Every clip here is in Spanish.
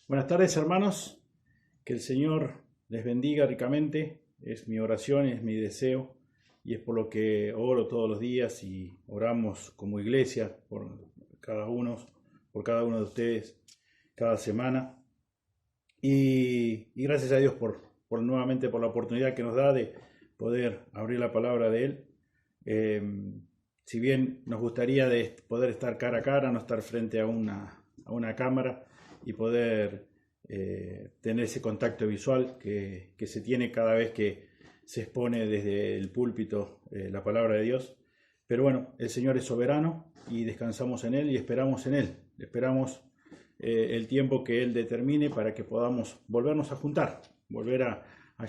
Buenas tardes, hermanos. Que el Señor les bendiga ricamente. Es mi oración, es mi deseo y es por lo que oro todos los días y oramos como iglesia por cada uno de ustedes cada semana. Y gracias a Dios nuevamente por la oportunidad que nos da de poder abrir la palabra de Él. Si bien nos gustaría de poder estar cara a cara, no estar frente a una cámara y poder tener ese contacto visual que se tiene cada vez que se expone desde el púlpito la palabra de Dios. Pero bueno, el Señor es soberano y descansamos en Él y esperamos en Él. Esperamos el tiempo que Él determine para que podamos volvernos a juntar, volver a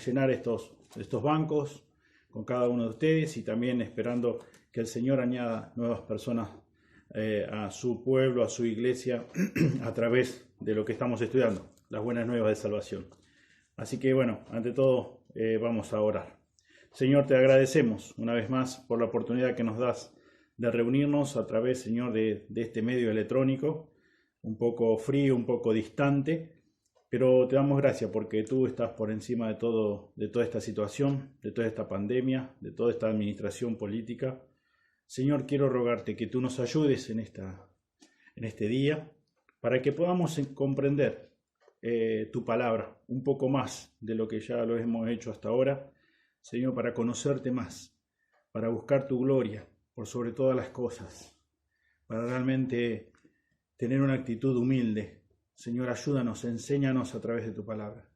llenar estos bancos con cada uno de ustedes y también esperando que el Señor añada nuevas personas a su pueblo, a su iglesia, a través de lo que estamos estudiando, las buenas nuevas de salvación. Así que bueno, ante todo vamos a orar. Señor, te agradecemos una vez más por la oportunidad que nos das de reunirnos a través, Señor, de este medio electrónico, un poco frío, un poco distante, pero te damos gracias porque tú estás por encima de toda esta situación, de toda esta pandemia, de toda esta administración política. Señor, quiero rogarte que tú nos ayudes en este día para que podamos comprender tu palabra un poco más de lo que ya lo hemos hecho hasta ahora. Señor, para conocerte más, para buscar tu gloria por sobre todas las cosas, para realmente tener una actitud humilde. Señor, ayúdanos, enséñanos a través de tu palabra.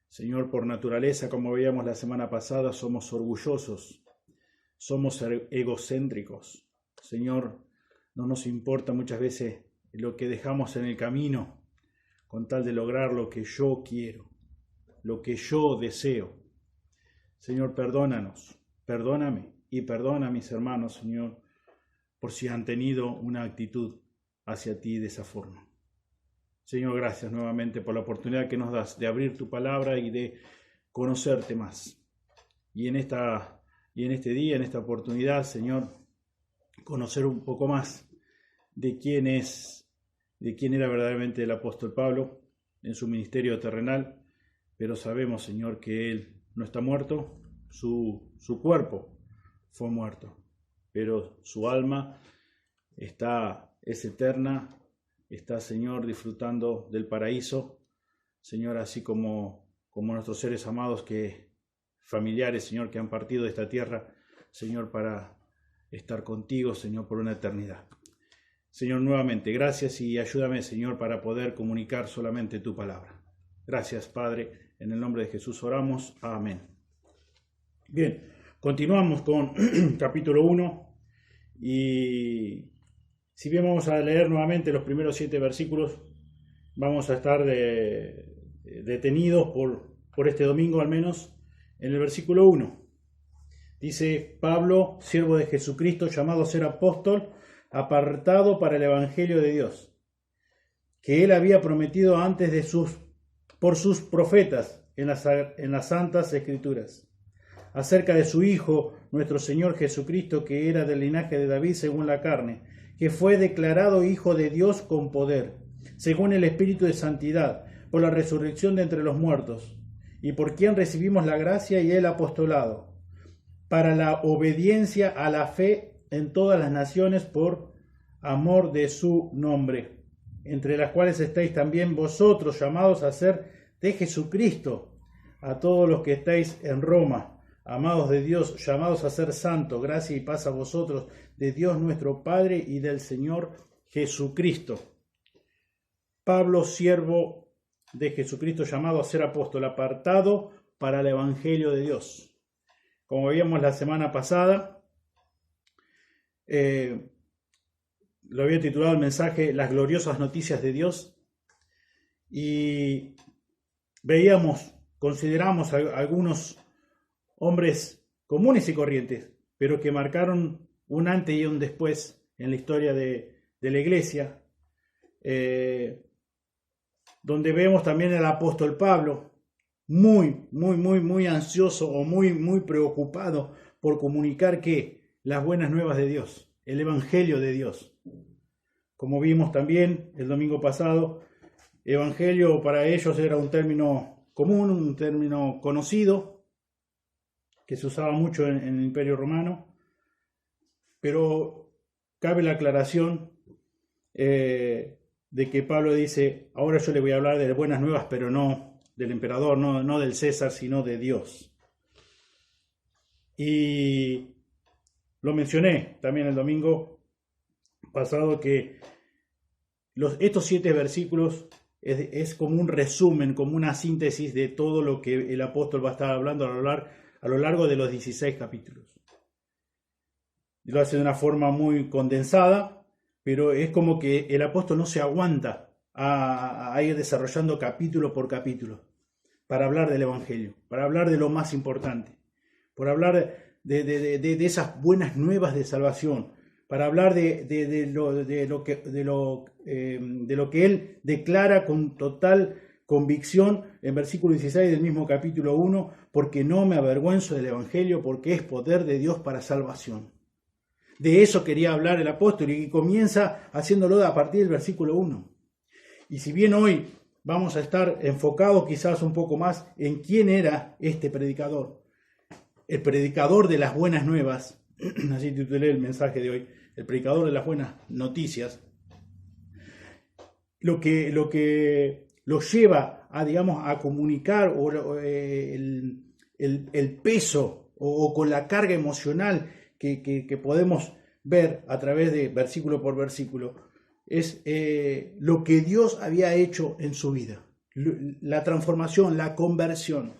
Señor, por naturaleza, como veíamos la semana pasada, somos orgullosos, somos egocéntricos. Señor, no nos importa muchas veces lo que dejamos en el camino con tal de lograr lo que yo quiero, lo que yo deseo. Señor, perdónanos, perdóname y perdona a mis hermanos, Señor, por si han tenido una actitud hacia ti de esa forma. Señor, gracias nuevamente por la oportunidad que nos das de abrir tu palabra y de conocerte más. Y en este día, en esta oportunidad, Señor, conocer un poco más de quién era verdaderamente el apóstol Pablo en su ministerio terrenal, pero sabemos, Señor, que él no está muerto, su cuerpo fue muerto, pero su alma es eterna, está, Señor, disfrutando del paraíso, Señor, así como nuestros seres amados familiares, Señor, que han partido de esta tierra, Señor, para estar contigo, Señor, por una eternidad. Señor, nuevamente, gracias y ayúdame, Señor, para poder comunicar solamente tu palabra. Gracias, Padre, en el nombre de Jesús oramos. Amén. Bien, continuamos con capítulo 1 y si bien vamos a leer nuevamente los primeros 7 versículos, vamos a estar detenidos por este domingo al menos en el versículo 1. Dice: Pablo, siervo de Jesucristo, llamado a ser apóstol, apartado para el evangelio de Dios, que él había prometido antes por sus profetas en las santas escrituras, acerca de su Hijo, nuestro Señor Jesucristo, que era del linaje de David según la carne, que fue declarado Hijo de Dios con poder, según el Espíritu de santidad, por la resurrección de entre los muertos, y por quien recibimos la gracia y el apostolado, para la obediencia a la fe en todas las naciones por amor de su nombre, entre las cuales estáis también vosotros, llamados a ser de Jesucristo, a todos los que estáis en Roma, amados de Dios, llamados a ser santos, gracia y paz a vosotros, de Dios nuestro Padre y del Señor Jesucristo. Pablo, siervo de Jesucristo, llamado a ser apóstol, apartado para el evangelio de Dios. Como veíamos la semana pasada, lo había titulado el mensaje Las gloriosas noticias de Dios, y consideramos algunos hombres comunes y corrientes, pero que marcaron un antes y un después en la historia de la iglesia, donde vemos también al apóstol Pablo muy ansioso o muy preocupado por comunicar las buenas nuevas de Dios, el evangelio de Dios. Como vimos también el domingo pasado, Evangelio para ellos era un término común, un término conocido, que se usaba mucho en el Imperio Romano, pero cabe la aclaración de que Pablo dice, ahora yo le voy a hablar de las buenas nuevas, pero no del emperador, no del César, sino de Dios. Y lo mencioné también el domingo pasado que estos 7 versículos es como un resumen, como una síntesis de todo lo que el apóstol va a estar hablando a lo largo de los 16 capítulos. Lo hace de una forma muy condensada, pero es como que el apóstol no se aguanta a ir desarrollando capítulo por capítulo para hablar del Evangelio, para hablar de lo más importante, por hablar de esas buenas nuevas de salvación, para hablar de lo que él declara con total convicción en versículo 16 del mismo capítulo 1, porque no me avergüenzo del Evangelio, porque es poder de Dios para salvación. De eso quería hablar el apóstol y comienza haciéndolo a partir del versículo 1. Y si bien hoy vamos a estar enfocados quizás un poco más en quién era este predicador, el predicador de las buenas nuevas, así titulé el mensaje de hoy, el predicador de las buenas noticias, lo que lo lleva a, digamos, a comunicar el peso o con la carga emocional que podemos ver a través de versículo por versículo, es lo que Dios había hecho en su vida, la transformación, la conversión,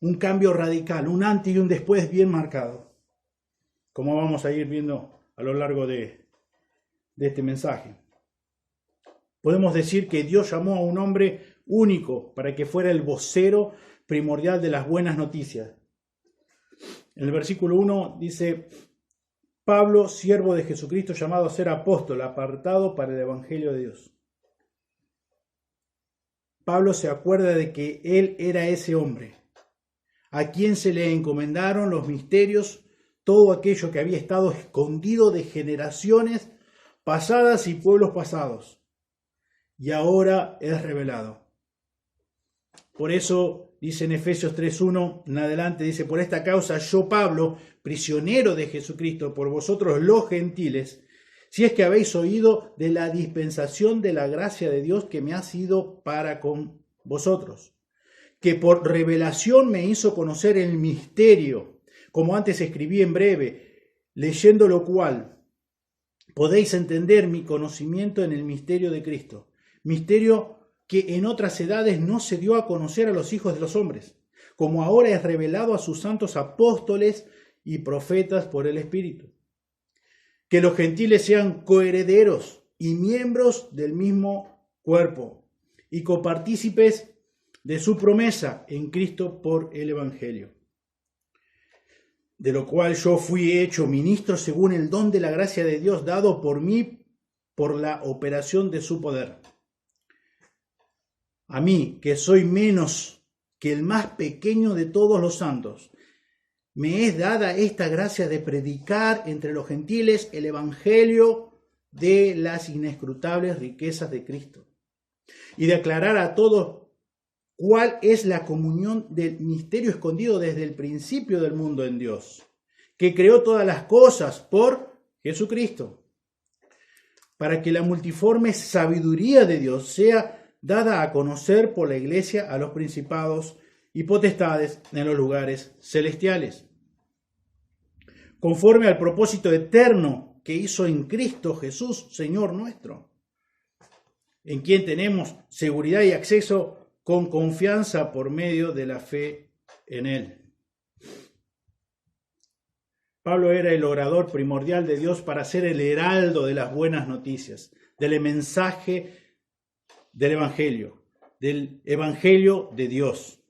un cambio radical, un antes y un después bien marcado, como vamos a ir viendo a lo largo de este mensaje. Podemos decir que Dios llamó a un hombre único para que fuera el vocero primordial de las buenas noticias. En el versículo 1 dice, Pablo, siervo de Jesucristo, llamado a ser apóstol, apartado para el Evangelio de Dios. Pablo se acuerda de que él era ese hombre, a quien se le encomendaron los misterios, todo aquello que había estado escondido de generaciones pasadas y pueblos pasados, y ahora es revelado. Por eso dice en Efesios 3:1 en adelante, dice, por esta causa yo, Pablo, prisionero de Jesucristo, por vosotros los gentiles, si es que habéis oído de la dispensación de la gracia de Dios que me ha sido para con vosotros, que por revelación me hizo conocer el misterio, como antes escribí en breve, leyendo lo cual podéis entender mi conocimiento en el misterio de Cristo, misterio que en otras edades no se dio a conocer a los hijos de los hombres, como ahora es revelado a sus santos apóstoles y profetas por el Espíritu. Que los gentiles sean coherederos y miembros del mismo cuerpo y copartícipes de su promesa en Cristo por el Evangelio, de lo cual yo fui hecho ministro según el don de la gracia de Dios dado por mí por la operación de su poder. A mí, que soy menos que el más pequeño de todos los santos, me es dada esta gracia de predicar entre los gentiles el evangelio de las inescrutables riquezas de Cristo y de aclarar a todos cuál es la comunión del misterio escondido desde el principio del mundo en Dios, que creó todas las cosas por Jesucristo, para que la multiforme sabiduría de Dios sea dada a conocer por la Iglesia a los principados y potestades en los lugares celestiales, conforme al propósito eterno que hizo en Cristo Jesús, Señor nuestro, en quien tenemos seguridad y acceso con confianza por medio de la fe en Él. Pablo era el orador primordial de Dios para ser el heraldo de las buenas noticias, del mensaje del Evangelio de Dios.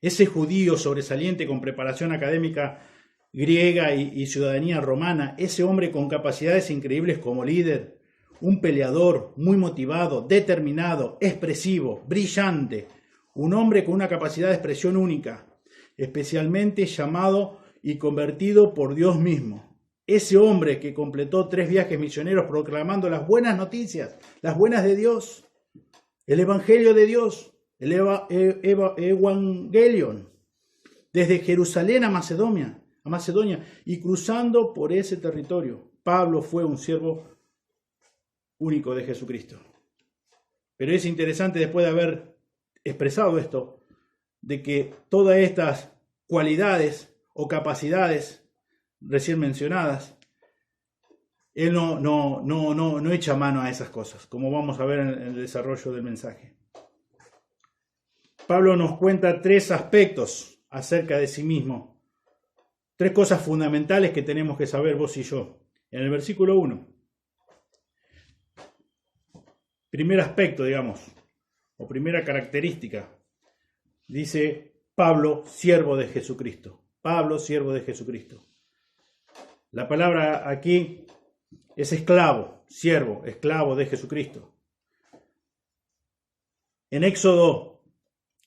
Ese judío sobresaliente con preparación académica griega y ciudadanía romana, ese hombre con capacidades increíbles como líder, un peleador muy motivado, determinado, expresivo, brillante, un hombre con una capacidad de expresión única, especialmente llamado y convertido por Dios mismo. Ese hombre que completó 3 viajes misioneros proclamando las buenas noticias, las buenas de Dios. el Evangelio de Dios, el Evangelion, desde Jerusalén a Macedonia, y cruzando por ese territorio. Pablo fue un siervo único de Jesucristo. Pero es interesante, después de haber expresado esto, de que todas estas cualidades o capacidades recién mencionadas, él no echa mano a esas cosas, como vamos a ver en el desarrollo del mensaje. Pablo nos cuenta 3 aspectos acerca de sí mismo, 3 cosas fundamentales que tenemos que saber vos y yo. En el versículo 1, primer aspecto, digamos, o primera característica, dice Pablo, siervo de Jesucristo. Pablo, siervo de Jesucristo. La palabra aquí es esclavo, siervo, esclavo de Jesucristo. En Éxodo,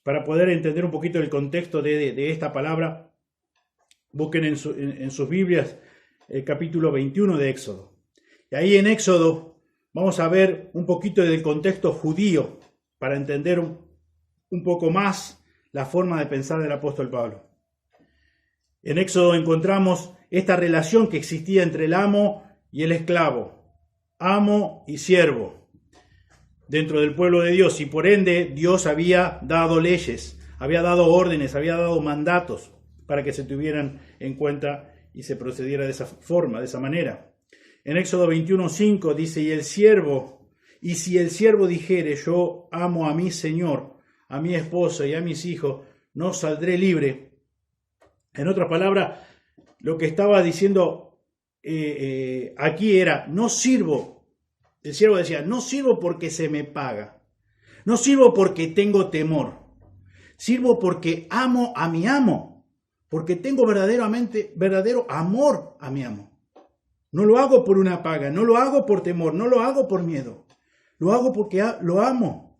para poder entender un poquito el contexto de esta palabra, busquen en sus Biblias el capítulo 21 de Éxodo. Y ahí en Éxodo vamos a ver un poquito del contexto judío para entender un poco más la forma de pensar del apóstol Pablo. En Éxodo encontramos esta relación que existía entre el amo y el esclavo, amo y siervo, dentro del pueblo de Dios, y por ende Dios había dado leyes, había dado órdenes, había dado mandatos para que se tuvieran en cuenta y se procediera de esa forma, de esa manera. En Éxodo 21:5 dice, y si el siervo dijere, yo amo a mi señor, a mi esposa y a mis hijos, no saldré libre. En otras palabras, lo que estaba diciendo aquí era, no sirvo. El siervo decía, no sirvo porque se me paga, no sirvo porque tengo temor, sirvo porque amo a mi amo, porque tengo verdadero amor a mi amo. No lo hago por una paga, no lo hago por temor, no lo hago por miedo, lo hago porque lo amo.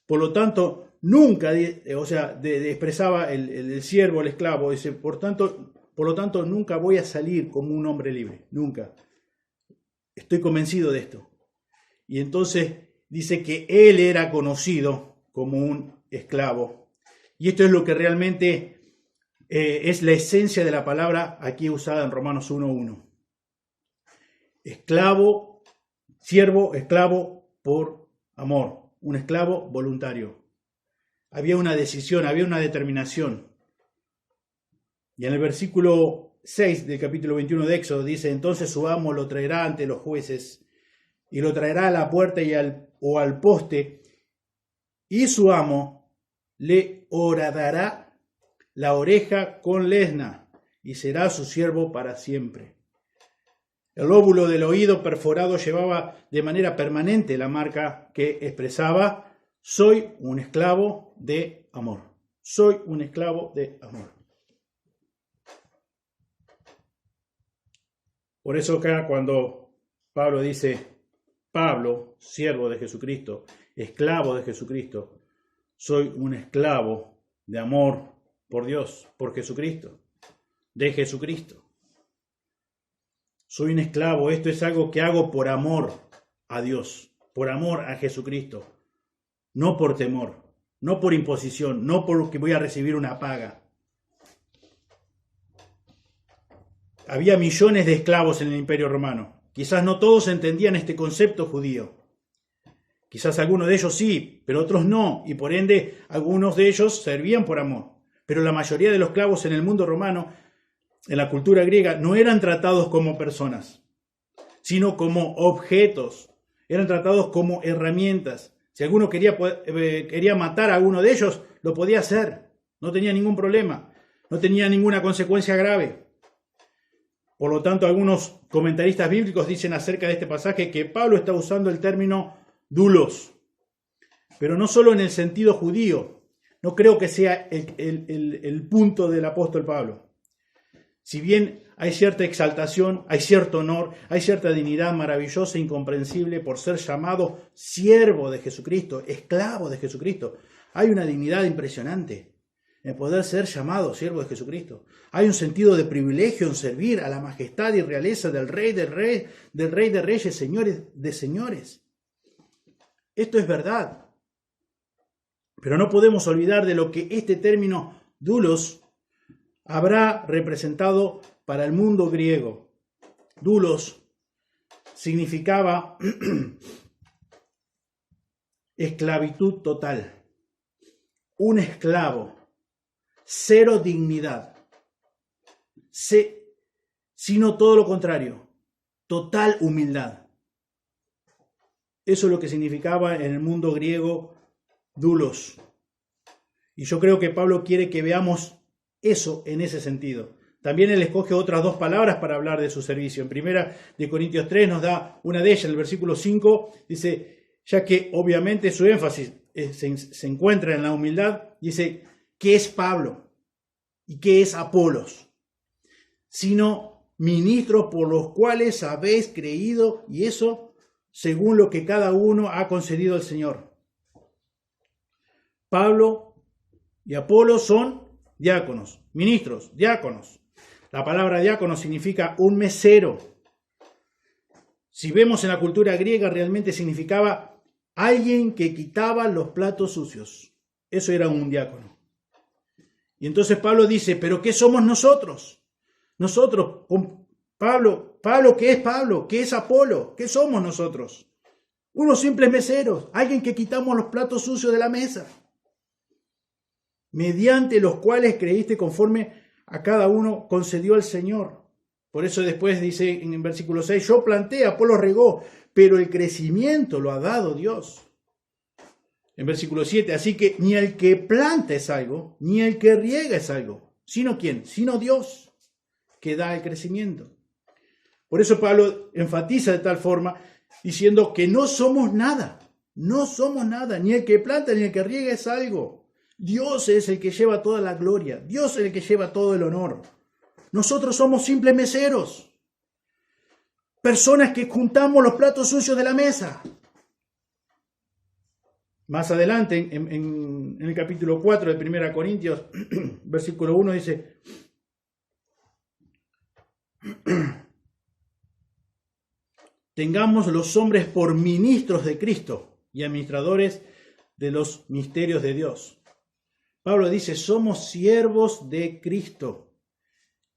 Por lo tanto, nunca, expresaba el siervo, el esclavo, dice, por lo tanto, nunca voy a salir como un hombre libre, nunca. Estoy convencido de esto. Y entonces dice que él era conocido como un esclavo. Y esto es lo que realmente es la esencia de la palabra aquí usada en Romanos 1:1. Esclavo, siervo, esclavo por amor. Un esclavo voluntario. Había una decisión, había una determinación. Y en el versículo 6 del capítulo 21 de Éxodo dice, entonces su amo lo traerá ante los jueces y lo traerá a la puerta o al poste, y su amo le horadará la oreja con lesna y será su siervo para siempre. El lóbulo del oído perforado llevaba de manera permanente la marca que expresaba, soy un esclavo de amor. Soy un esclavo de amor. Por eso acá cuando Pablo dice, Pablo, siervo de Jesucristo, esclavo de Jesucristo, soy un esclavo de amor por Dios, por Jesucristo, de Jesucristo. Soy un esclavo, esto es algo que hago por amor a Dios, por amor a Jesucristo, no por temor, no por imposición, no porque voy a recibir una paga. Había millones de esclavos en el Imperio Romano. Quizás no todos entendían este concepto judío. Quizás algunos de ellos sí, pero otros no, y por ende algunos de ellos servían por amor. Pero la mayoría de los esclavos en el mundo romano, en la cultura griega, no eran tratados como personas, sino como objetos. Eran tratados como herramientas. Si alguno quería matar a uno de ellos, lo podía hacer. No tenía ningún problema. No tenía ninguna consecuencia grave. Por lo tanto, algunos comentaristas bíblicos dicen acerca de este pasaje que Pablo está usando el término doulos, pero no solo en el sentido judío. No creo que sea el punto del apóstol Pablo. Si bien hay cierta exaltación, hay cierto honor, hay cierta dignidad maravillosa e incomprensible por ser llamado siervo de Jesucristo, esclavo de Jesucristo, hay una dignidad impresionante en poder ser llamado siervo de Jesucristo. Hay un sentido de privilegio en servir a la majestad y realeza del Rey de Reyes, Señores de Señores. Esto es verdad. Pero no podemos olvidar de lo que este término doulos habrá representado para el mundo griego. Doulos significaba esclavitud total, un esclavo, cero dignidad, sino todo lo contrario, total humildad. Eso es lo que significaba en el mundo griego doulos. Y yo creo que Pablo quiere que veamos eso en ese sentido. También él escoge otras dos palabras para hablar de su servicio. En 1 Corintios 3 nos da una de ellas, en el versículo 5, dice, ya que obviamente su énfasis se encuentra en la humildad, dice, ¿qué es Pablo? ¿Y qué es Apolos? Sino ministros por los cuales habéis creído, y eso según lo que cada uno ha concedido al Señor. Pablo y Apolos son diáconos, ministros, diáconos. La palabra diácono significa un mesero. Si vemos en la cultura griega, realmente significaba alguien que quitaba los platos sucios. Eso era un diácono. Y entonces Pablo dice, ¿pero qué somos nosotros? Nosotros, Pablo, ¿qué es Pablo? ¿Qué es Apolo? ¿Qué somos nosotros? Unos simples meseros, alguien que quitamos los platos sucios de la mesa, mediante los cuales creíste conforme a cada uno concedió el Señor. Por eso después dice en el versículo 6, yo planté, Apolo regó, pero el crecimiento lo ha dado Dios. En versículo 7, así que ni el que planta es algo, ni el que riega es algo, sino ¿quién? Sino Dios, que da el crecimiento. Por eso Pablo enfatiza de tal forma, diciendo que no somos nada, ni el que planta ni el que riega es algo. Dios es el que lleva toda la gloria, Dios es el que lleva todo el honor. Nosotros somos simples meseros, personas que juntamos los platos sucios de la mesa. Más adelante, en el capítulo 4 de 1 Corintios, versículo 1 dice, tengamos los hombres por ministros de Cristo y administradores de los misterios de Dios. Pablo dice, somos siervos de Cristo.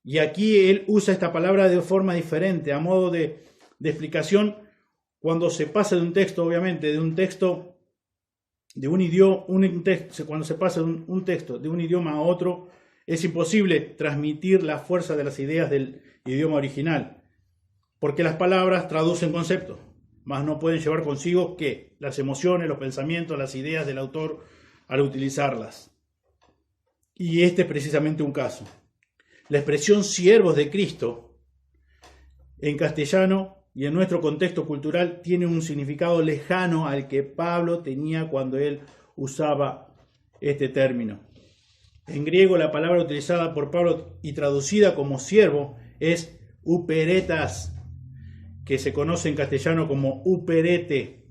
Y aquí él usa esta palabra de forma diferente, a modo de explicación, cuando se pasa de un texto, obviamente, de un texto, de un idioma, cuando se pasa de un texto de un idioma a otro, es imposible transmitir la fuerza de las ideas del idioma original, porque las palabras traducen conceptos, mas no pueden llevar consigo ¿qué? Las emociones, los pensamientos, las ideas del autor al utilizarlas. Y este es precisamente un caso. La expresión siervos de Cristo en castellano y en nuestro contexto cultural tiene un significado lejano al que Pablo tenía cuando él usaba este término. En griego la palabra utilizada por Pablo y traducida como siervo es uperetas, que se conoce en castellano como uperete.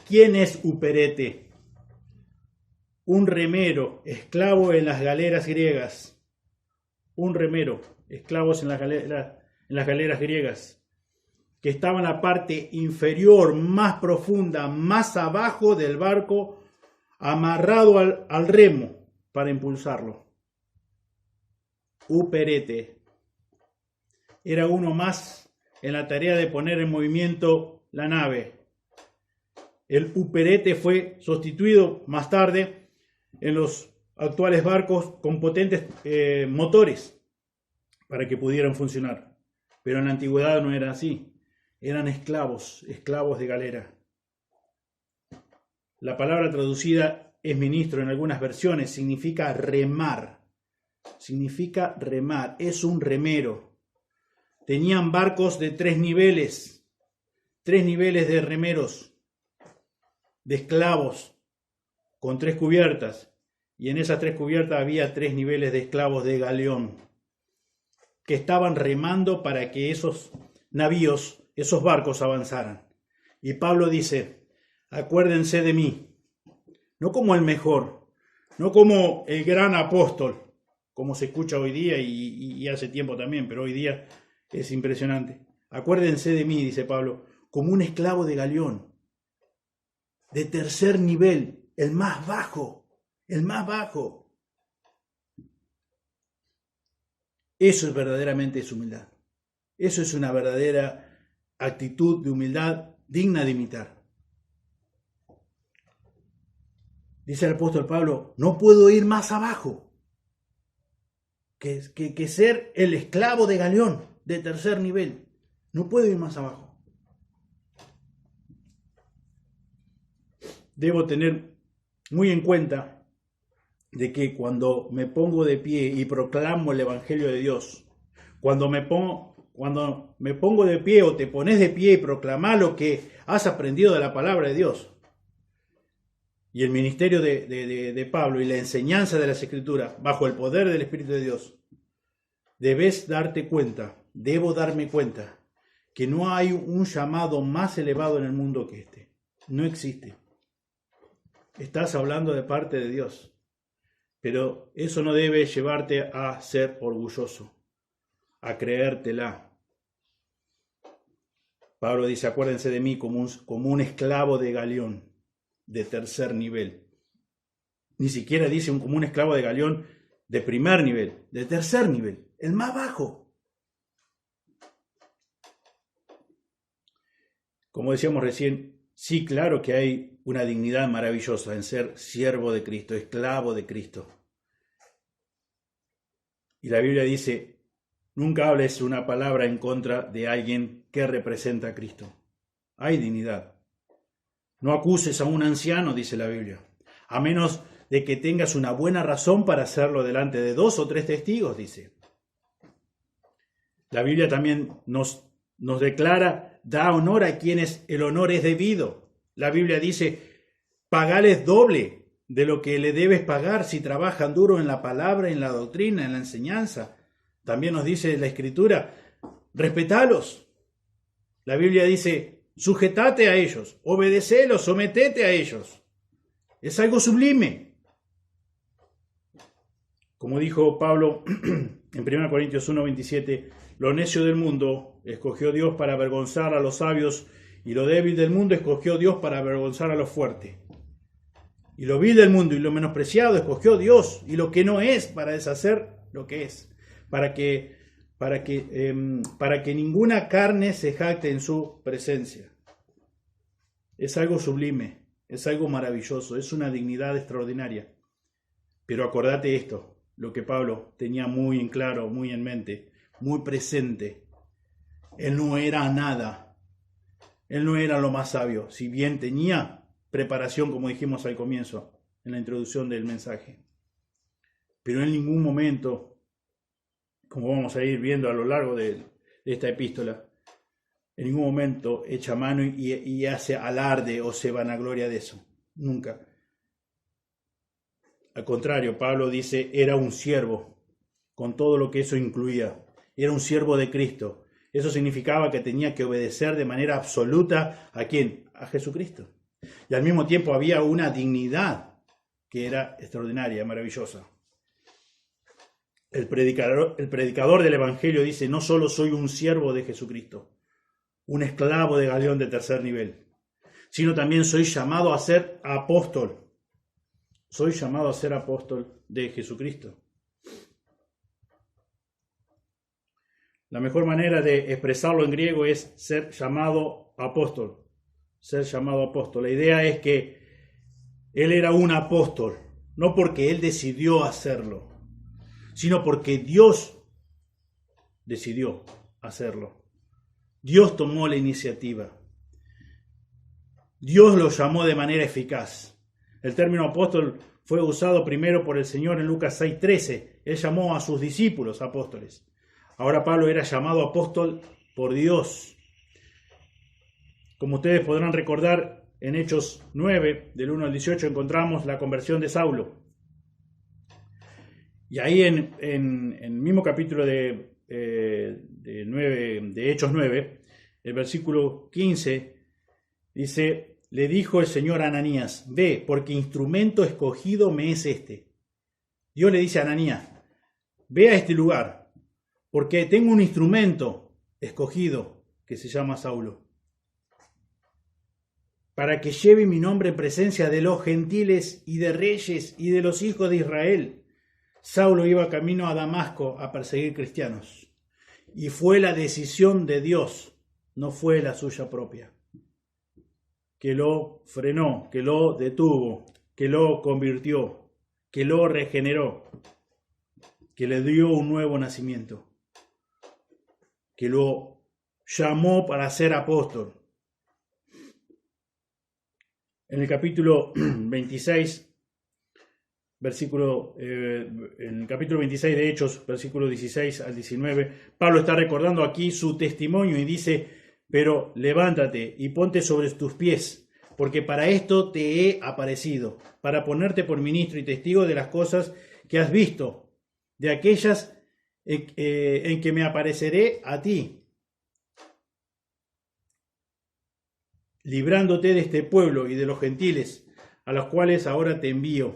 ¿Quién es uperete? Un remero, esclavo en las galeras griegas. Un remero, esclavos en las galeras griegas, que estaba en la parte inferior, más profunda, más abajo del barco, amarrado al remo para impulsarlo. Uperete. Era uno más en la tarea de poner en movimiento la nave. El uperete fue sustituido más tarde en los actuales barcos con potentes motores para que pudieran funcionar. Pero en la antigüedad no era así. Eran esclavos de galera. La palabra traducida es ministro en algunas versiones, significa remar. Significa remar, es un remero. Tenían barcos de 3 niveles de remeros, de esclavos, con 3 cubiertas. Y en esas 3 cubiertas había 3 niveles de esclavos de galeón, que estaban remando para que esos navíos, esos barcos avanzaran. Y Pablo dice, acuérdense de mí, no como el mejor, no como el gran apóstol, como se escucha hoy día y hace tiempo también, pero hoy día es impresionante. Acuérdense de mí, dice Pablo, como un esclavo de galeón, de tercer nivel, el más bajo, el más bajo. Eso es verdaderamente es humildad. Eso es una verdadera actitud de humildad digna de imitar. Dice el apóstol Pablo, no puedo ir más abajo que ser el esclavo de Galión, de tercer nivel. No puedo ir más abajo. Debo tener muy en cuenta de que cuando me pongo de pie y proclamo el Evangelio de Dios, cuando me pongo de pie o te pones de pie y proclamás lo que has aprendido de la palabra de Dios, y el ministerio de Pablo y la enseñanza de las Escrituras bajo el poder del Espíritu de Dios, debes darte cuenta, debo darme cuenta, que no hay un llamado más elevado en el mundo que este. No existe. Estás hablando de parte de Dios, pero eso no debe llevarte a ser orgulloso, a creértela. Pablo dice, acuérdense de mí como un esclavo de Galión, de tercer nivel. Ni siquiera dice como un esclavo de Galión de primer nivel, de tercer nivel, el más bajo. Como decíamos recién, sí, claro que hay una dignidad maravillosa en ser siervo de Cristo, esclavo de Cristo. Y la Biblia dice, nunca hables una palabra en contra de alguien que representa a Cristo. Hay dignidad. No acuses a un anciano, dice la Biblia, a menos de que tengas una buena razón para hacerlo delante de 2 o 3 testigos, dice. La Biblia también nos declara, da honor a quienes el honor es debido. La Biblia dice, pagales doble de lo que le debes pagar si trabajan duro en la palabra, en la doctrina, en la enseñanza. También nos dice la Escritura, respetalos. La Biblia dice, sujetate a ellos, obedecelos, sometete a ellos. Es algo sublime. Como dijo Pablo en 1 Corintios 1:27, lo necio del mundo escogió Dios para avergonzar a los sabios, y lo débil del mundo escogió Dios para avergonzar a los fuertes. Y lo vil del mundo y lo menospreciado escogió Dios, y lo que no es para deshacer lo que es, para que ninguna carne se jacte en su presencia. Es algo sublime, es algo maravilloso, es una dignidad extraordinaria. Pero acordate esto, lo que Pablo tenía muy en claro, muy en mente, muy presente. Él no era nada, él no era lo más sabio, si bien tenía preparación, como dijimos al comienzo, en la introducción del mensaje. Pero en ningún momento, como vamos a ir viendo a lo largo de esta epístola, en ningún momento echa mano y hace alarde o se vanagloria de eso. Nunca. Al contrario, Pablo dice, era un siervo, con todo lo que eso incluía. Era un siervo de Cristo. Eso significaba que tenía que obedecer de manera absoluta ¿a quién? A Jesucristo. Y al mismo tiempo había una dignidad que era extraordinaria, maravillosa. El predicador del Evangelio dice, no solo soy un siervo de Jesucristo, un esclavo de Galión de tercer nivel, sino también soy llamado a ser apóstol. Soy llamado a ser apóstol de Jesucristo. La mejor manera de expresarlo en griego es ser llamado apóstol. Ser llamado apóstol. La idea es que él era un apóstol, no porque él decidió hacerlo, sino porque Dios decidió hacerlo. Dios tomó la iniciativa. Dios lo llamó de manera eficaz. El término apóstol fue usado primero por el Señor en Lucas 6:13. Él llamó a sus discípulos apóstoles. Ahora Pablo era llamado apóstol por Dios. Como ustedes podrán recordar, en Hechos 9, del 1 al 18, encontramos la conversión de Saulo. Y ahí en el mismo capítulo de Hechos 9, el versículo 15, dice, le dijo el Señor a Ananías, ve, porque instrumento escogido me es este. Dios le dice a Ananías, ve a este lugar, porque tengo un instrumento escogido que se llama Saulo. para que lleve mi nombre en presencia de los gentiles y de reyes y de los hijos de Israel. Saulo iba camino a Damasco a perseguir cristianos. Y fue la decisión de Dios, no fue la suya propia, que lo frenó, que lo detuvo, que lo convirtió, que lo regeneró, que le dio un nuevo nacimiento, que lo llamó para ser apóstol. En el capítulo 26, en el capítulo 26 de Hechos, versículos 16 al 19, Pablo está recordando aquí su testimonio y dice: pero levántate y ponte sobre tus pies, porque para esto te he aparecido, para ponerte por ministro y testigo de las cosas que has visto, de aquellas en que me apareceré a ti, librándote de este pueblo y de los gentiles, a los cuales ahora te envío,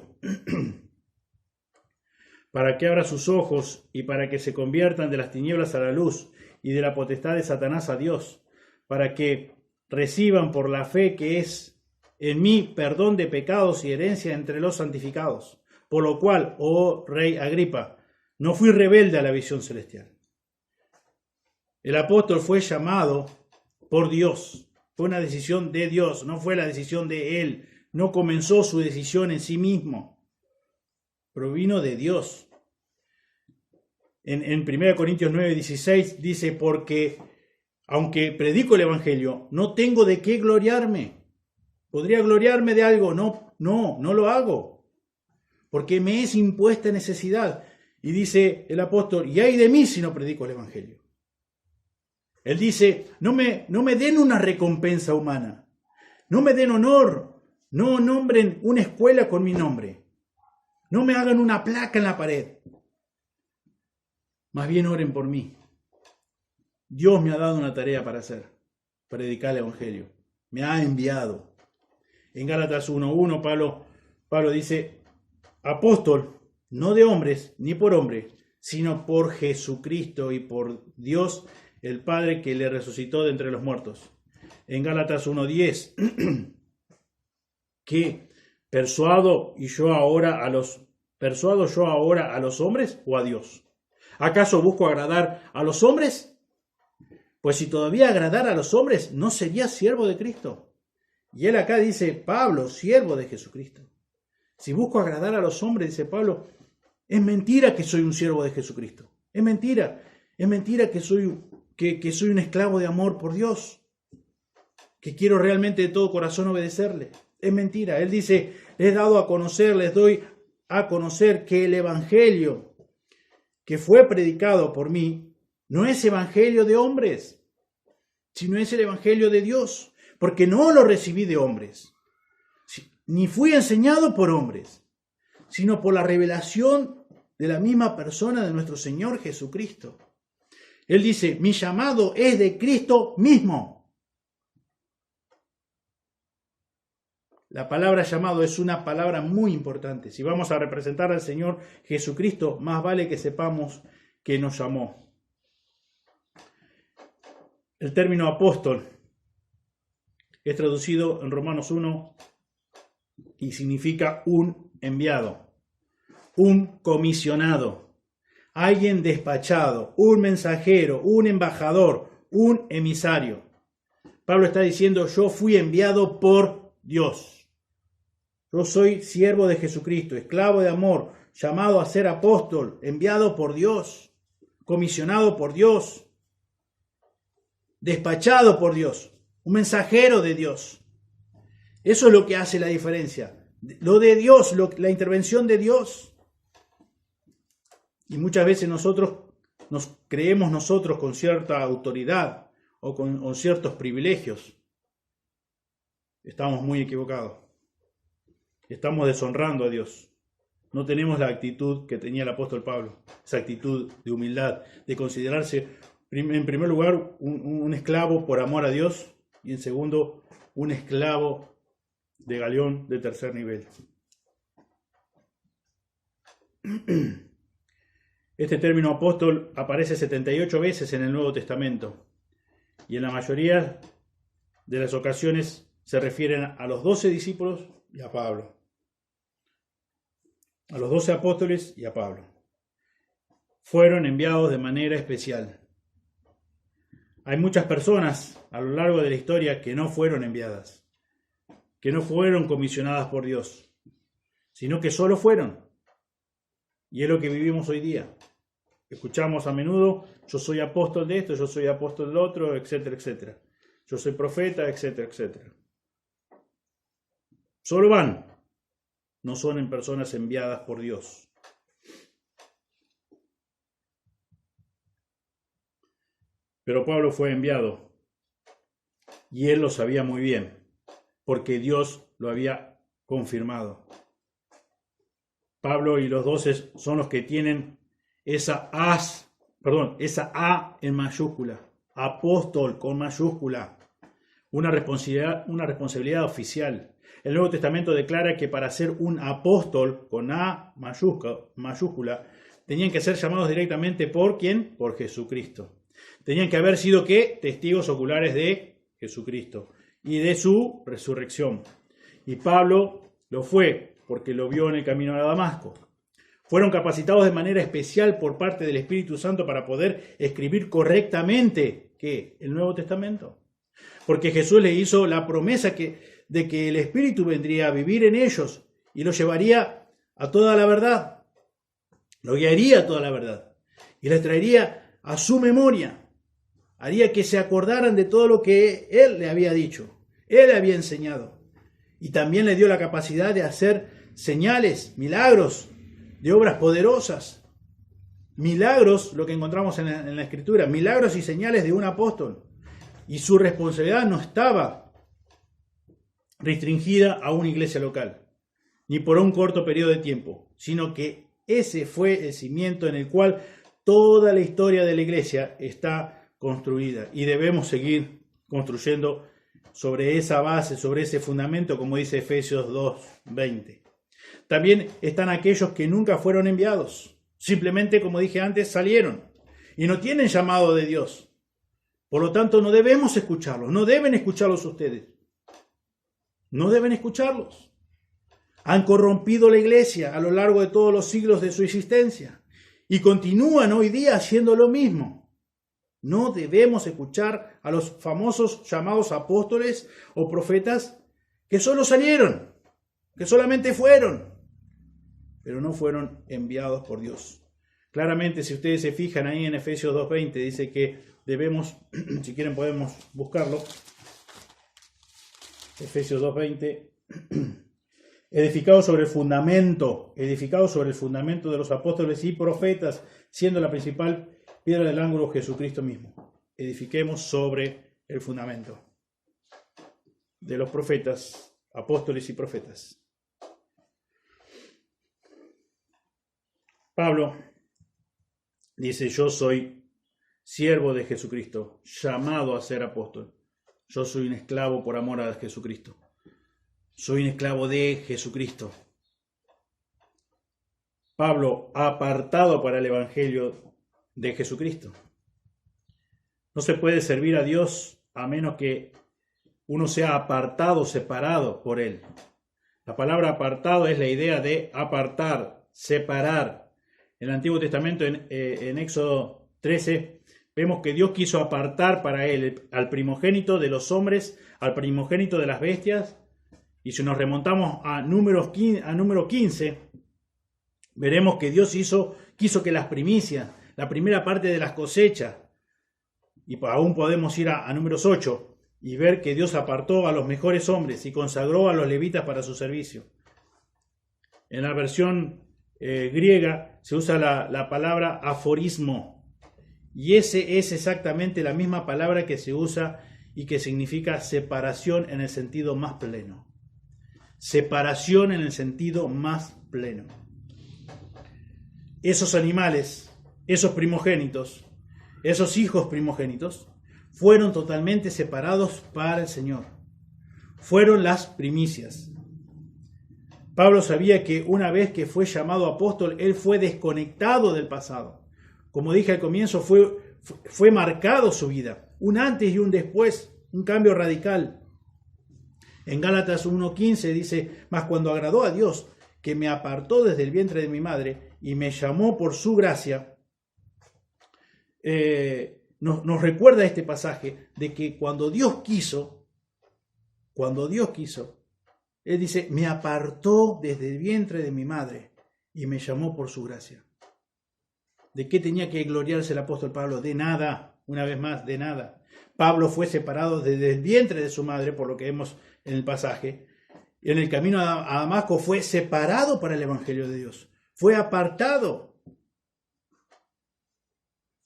para que abra sus ojos y para que se conviertan de las tinieblas a la luz y de la potestad de Satanás a Dios, para que reciban por la fe que es en mí perdón de pecados y herencia entre los santificados. Por lo cual, oh rey Agripa, no fui rebelde a la visión celestial. El apóstol fue llamado por Dios. Fue una decisión de Dios, no fue la decisión de él. No comenzó su decisión en sí mismo. Provino de Dios. En 1 Corintios 9:16 dice: porque aunque predico el evangelio, no tengo de qué gloriarme. ¿Podría gloriarme de algo? No lo hago. Porque me es impuesta necesidad. Y dice el apóstol: y ay de mí si no predico el evangelio. Él dice: no me den una recompensa humana, no me den honor, no nombren una escuela con mi nombre, no me hagan una placa en la pared, más bien oren por mí. Dios me ha dado una tarea para hacer, predicar el evangelio, me ha enviado. En Gálatas 1:1 Pablo dice: apóstol, no de hombres ni por hombre, sino por Jesucristo y por Dios el Padre que le resucitó de entre los muertos. En Gálatas 1:10, que persuado yo ahora a los hombres o a Dios. ¿Acaso busco agradar a los hombres? Pues si todavía agradara a los hombres, no sería siervo de Cristo. Y él acá dice: Pablo, siervo de Jesucristo. Si busco agradar a los hombres, dice Pablo, es mentira que soy un siervo de Jesucristo. Es mentira que soy un esclavo de amor por Dios, que quiero realmente de todo corazón obedecerle. Es mentira. Él dice: les doy a conocer que el evangelio que fue predicado por mí no es evangelio de hombres, sino es el evangelio de Dios, porque no lo recibí de hombres, ni fui enseñado por hombres, sino por la revelación de la misma persona de nuestro Señor Jesucristo. Él dice: mi llamado es de Cristo mismo. La palabra llamado es una palabra muy importante. Si vamos a representar al Señor Jesucristo, más vale que sepamos que nos llamó. El término apóstol es traducido en Romanos 1 y significa un enviado, un comisionado, alguien despachado, un mensajero, un embajador, un emisario. Pablo está diciendo: yo fui enviado por Dios. Yo soy siervo de Jesucristo, esclavo de amor, llamado a ser apóstol, enviado por Dios, comisionado por Dios, despachado por Dios, un mensajero de Dios. Eso es lo que hace la diferencia. Lo de Dios, la intervención de Dios. Y muchas veces nosotros nos creemos nosotros con cierta autoridad o con ciertos privilegios. Estamos muy equivocados. Estamos deshonrando a Dios. No tenemos la actitud que tenía el apóstol Pablo, esa actitud de humildad, de considerarse en primer lugar un esclavo por amor a Dios y en segundo un esclavo de galeón de tercer nivel. Este término apóstol aparece 78 veces en el Nuevo Testamento y en la mayoría de las ocasiones se refieren a los 12 discípulos y a Pablo. A los 12 apóstoles y a Pablo. Fueron enviados de manera especial. Hay muchas personas a lo largo de la historia que no fueron enviadas, que no fueron comisionadas por Dios, sino que solo fueron. Y es lo que vivimos hoy día. Escuchamos a menudo, yo soy apóstol de esto, yo soy apóstol del otro, etcétera, etcétera. Yo soy profeta, etcétera, etcétera. Solo van, no son en personas enviadas por Dios. Pero Pablo fue enviado y él lo sabía muy bien, porque Dios lo había confirmado. Pablo y los 12 son los que tienen esa A en mayúscula, apóstol con mayúscula, una responsabilidad oficial. El Nuevo Testamento declara que para ser un apóstol con A mayúscula, tenían que ser llamados directamente ¿por quién? Por Jesucristo. Tenían que haber sido ¿qué? Testigos oculares de Jesucristo y de su resurrección. Y Pablo lo fue porque lo vio en el camino a Damasco. Fueron capacitados de manera especial por parte del Espíritu Santo para poder escribir correctamente ¿qué? El Nuevo Testamento. Porque Jesús les hizo la promesa de que el Espíritu vendría a vivir en ellos y los llevaría a toda la verdad. Lo guiaría a toda la verdad. Y les traería a su memoria. Haría que se acordaran de todo lo que Él le había dicho. Él le había enseñado. Y también le dio la capacidad de hacer señales, milagros, de obras poderosas. Milagros, lo que encontramos en la Escritura, milagros y señales de un apóstol. Y su responsabilidad no estaba restringida a una iglesia local, ni por un corto periodo de tiempo, sino que ese fue el cimiento en el cual toda la historia de la iglesia está construida y debemos seguir construyendo sobre esa base, sobre ese fundamento, como dice Efesios 2:20. También están aquellos que nunca fueron enviados, simplemente, como dije antes, salieron y no tienen llamado de Dios. Por lo tanto, no debemos escucharlos, no deben escucharlos ustedes. No deben escucharlos. Han corrompido la iglesia a lo largo de todos los siglos de su existencia y continúan hoy día haciendo lo mismo. No debemos escuchar a los famosos llamados apóstoles o profetas que solo salieron, que solamente fueron, pero no fueron enviados por Dios. Claramente, si ustedes se fijan ahí en Efesios 2:20, dice que debemos, si quieren podemos buscarlo, Efesios 2:20, edificados sobre el fundamento de los apóstoles y profetas, siendo la principal piedra del ángulo Jesucristo mismo. Edifiquemos sobre el fundamento de los profetas, apóstoles y profetas. Pablo dice, yo soy siervo de Jesucristo, llamado a ser apóstol. Yo soy un esclavo por amor a Jesucristo. Soy un esclavo de Jesucristo. Pablo, apartado para el Evangelio de Jesucristo. No se puede servir a Dios a menos que uno sea apartado, separado por Él. La palabra apartado es la idea de apartar, separar. En el Antiguo Testamento, en Éxodo 13, vemos que Dios quiso apartar para Él al primogénito de los hombres, al primogénito de las bestias. Y si nos remontamos a número 15, veremos que Dios quiso que las primicias, la primera parte de las cosechas, y aún podemos ir a números 8 y ver que Dios apartó a los mejores hombres y consagró a los levitas para su servicio. En la versión griega se usa la palabra aforismo, y ese es exactamente la misma palabra que se usa y que significa separación en el sentido más pleno. Separación en el sentido más pleno. Esos animales, esos primogénitos, esos hijos primogénitos, fueron totalmente separados para el Señor. Fueron las primicias. Pablo sabía que una vez que fue llamado apóstol, él fue desconectado del pasado. Como dije al comienzo, fue marcado su vida, un antes y un después, un cambio radical. En Gálatas 1:15 dice, mas cuando agradó a Dios, que me apartó desde el vientre de mi madre y me llamó por su gracia, nos recuerda este pasaje de que cuando Dios quiso, Él dice, me apartó desde el vientre de mi madre y me llamó por su gracia. ¿De qué tenía que gloriarse el apóstol Pablo? De nada, una vez más, de nada. Pablo fue separado desde el vientre de su madre, por lo que vemos en el pasaje. En el camino a Damasco fue separado para el Evangelio de Dios. Fue apartado.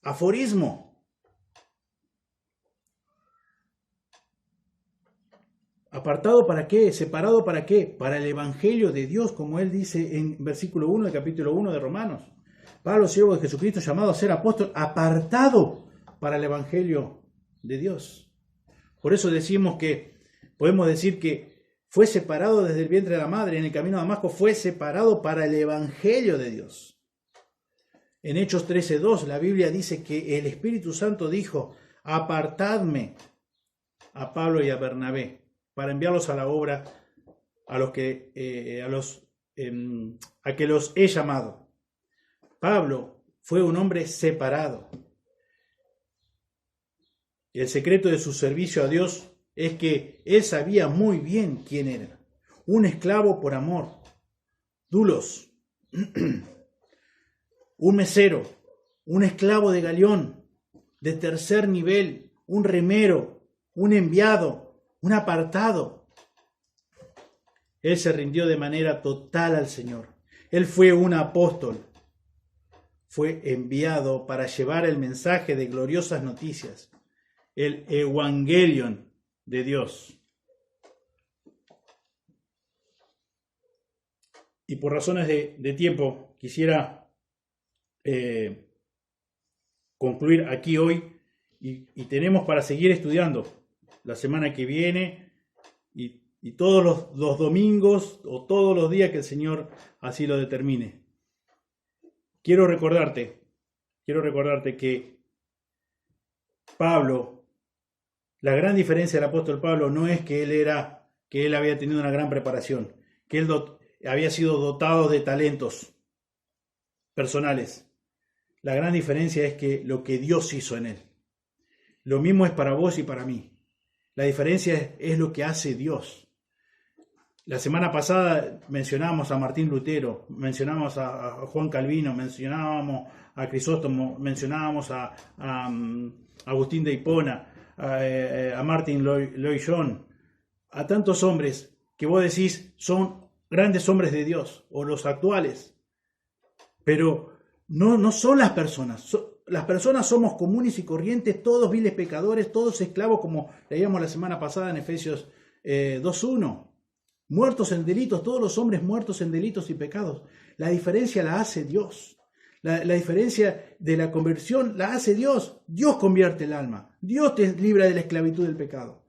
Aforismo. ¿Apartado para qué? ¿Separado para qué? Para el Evangelio de Dios, como él dice en versículo 1 del capítulo 1 de Romanos. Pablo, siervo de Jesucristo, llamado a ser apóstol, apartado para el Evangelio de Dios. Por eso podemos decir que fue separado desde el vientre de la madre, en el camino a Damasco fue separado para el Evangelio de Dios. En Hechos 13:2 la Biblia dice que el Espíritu Santo dijo, apartadme a Pablo y a Bernabé para enviarlos a la obra a que los he llamado. Pablo fue un hombre separado. Y el secreto de su servicio a Dios es que él sabía muy bien quién era. Un esclavo por amor. Dulos. Un mesero. Un esclavo de galeón. De tercer nivel. Un remero. Un enviado. Un apartado. Él se rindió de manera total al Señor. Él fue un apóstol. Fue enviado para llevar el mensaje de gloriosas noticias, el Evangelion de Dios. Y por razones de tiempo, quisiera concluir aquí hoy y tenemos para seguir estudiando la semana que viene y todos los domingos o todos los días que el Señor así lo determine. Quiero recordarte que Pablo, la gran diferencia del apóstol Pablo no es que él había tenido una gran preparación, que él había sido dotado de talentos personales. La gran diferencia es que lo que Dios hizo en él. Lo mismo es para vos y para mí. La diferencia es lo que hace Dios. La semana pasada mencionábamos a Martín Lutero, mencionábamos a Juan Calvino, mencionábamos a Crisóstomo, mencionábamos a Agustín de Hipona, a Martin Lloyd Jones, a tantos hombres que vos decís son grandes hombres de Dios, o los actuales. Pero no son las personas. Las personas somos comunes y corrientes, todos viles pecadores, todos esclavos, como leíamos la semana pasada en Efesios 2:1. Muertos en delitos, todos los hombres muertos en delitos y pecados. La diferencia la hace Dios. La diferencia de la conversión la hace Dios. Dios convierte el alma. Dios te libra de la esclavitud del pecado.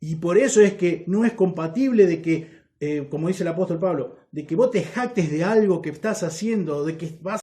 Y por eso es que no es compatible de que, como dice el apóstol Pablo, de que vos te jactes de algo que estás haciendo, de que vas